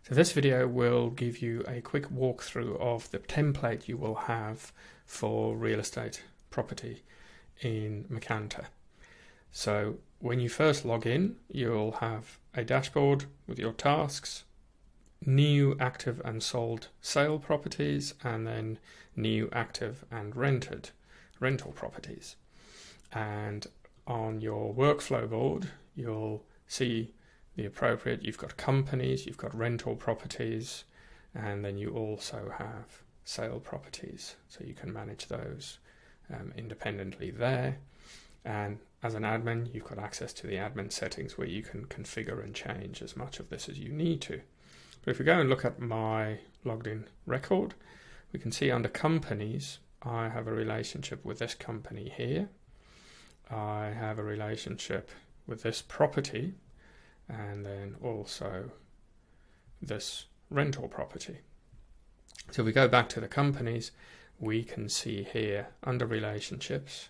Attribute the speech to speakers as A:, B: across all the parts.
A: So this video will give you a quick walkthrough of the template you will have for real estate property in Macanta. So when you first log in, you'll have a dashboard with your tasks, new, active and sold sale properties, and then new, active and rental properties. And on your workflow board, you'll see the appropriate, you've got companies, you've got rental properties, and then you also have sale properties. So you can manage those independently there. And as an admin, you've got access to the admin settings where you can configure and change as much of this as you need to. But if we go and look at my logged in record, we can see under companies, I have a relationship with this company here. I have a relationship with this property, and then also this rental property. So if we go back to the companies, we can see here under relationships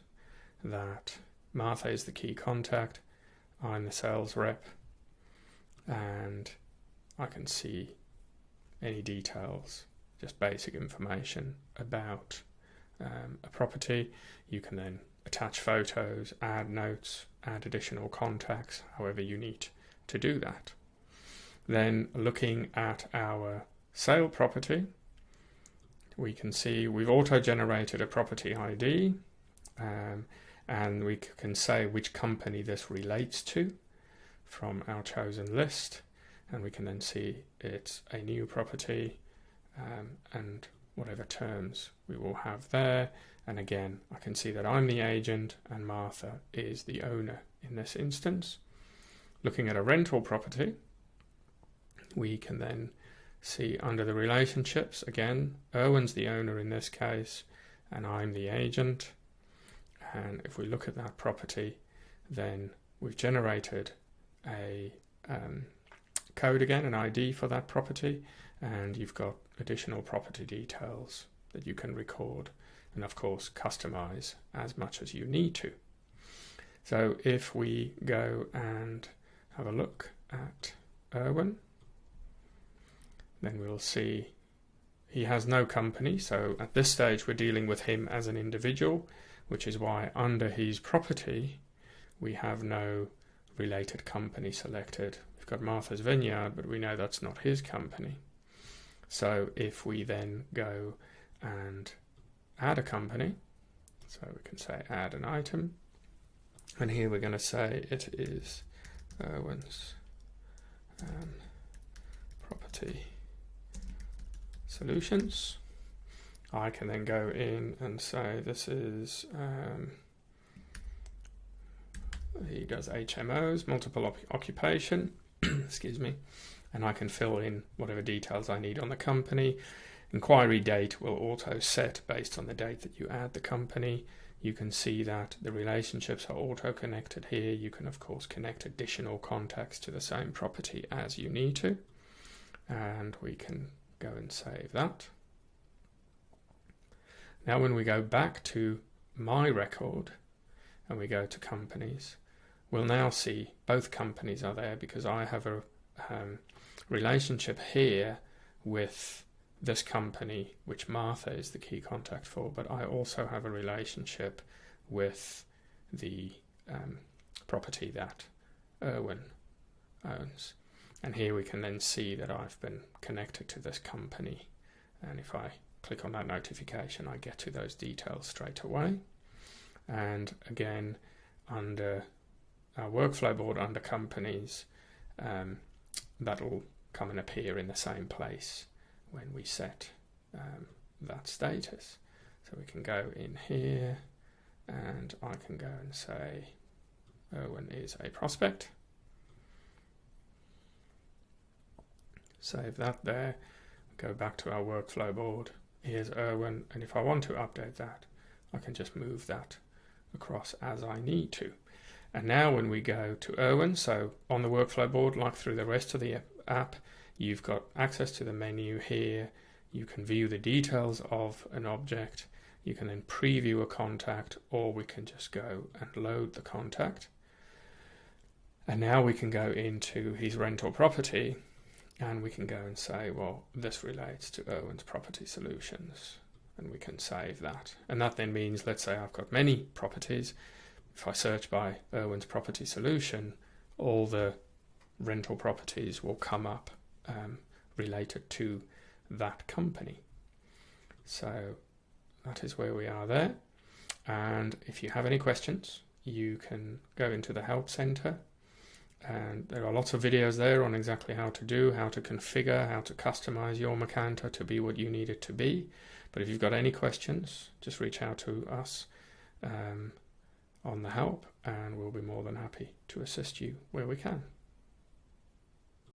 A: that Martha is the key contact, I'm the sales rep, and I can see any details, just basic information about a property. You can then attach photos, add notes, add additional contacts, however you need to do that. Then looking at our sale property, we can see we've auto-generated a property ID, and we can say which company this relates to from our chosen list, and we can then see it's a new property and whatever terms we will have there. And again, I can see that I'm the agent and Martha is the owner in this instance. Looking at a rental property, we can then see under the relationships, again, Erwin's the owner in this case, and I'm the agent. And if we look at that property, then we've generated a code again, an ID for that property, and you've got additional property details that you can record and of course customize as much as you need to. So if we go and have a look at Erwin, then we'll see he has no company. So at this stage we're dealing with him as an individual, which is why under his property we have no related company selected. We've got Martha's Vineyard, but we know that's not his company. So if we then go and add a company, so we can say add an item, and here we're going to say it is Erwin's Property Solutions. I can then go in and say this is, he does HMOs, multiple occupation, excuse me, and I can fill in whatever details I need on the company. Inquiry date will auto set based on the date that you add the company. You can see that the relationships are auto connected here. You can of course connect additional contacts to the same property as you need to, and we can go and save that. Now when we go back to my record and we go to companies, we'll now see both companies are there because I have a relationship here with this company, which Martha is the key contact for, but I also have a relationship with the property that Erwin owns. And here we can then see that I've been connected to this company. And if I click on that notification, I get to those details straight away. And again, under our workflow board, under companies, that'll come and appear in the same place when we set that status. So we can go in here and I can go and say Erwin is a prospect. Save that there, go back to our workflow board. Here's Erwin, and if I want to update that, I can just move that across as I need to. And now when we go to Erwin, so on the workflow board, like through the rest of the app, you've got access to the menu here. You can view the details of an object. You can then preview a contact, or we can just go and load the contact. And now we can go into his rental property and we can go and say, well, this relates to Owen's Property Solutions, and we can save that. And that then means, let's say I've got many properties. If I search by Owen's Property Solution, all the rental properties will come up related to that company. So that is where we are there. And if you have any questions, you can go into the Help Center, and there are lots of videos there on exactly how to do, how to configure, how to customize your Macanta to be what you need it to be. But if you've got any questions, just reach out to us on the help, and we'll be more than happy to assist you where we can.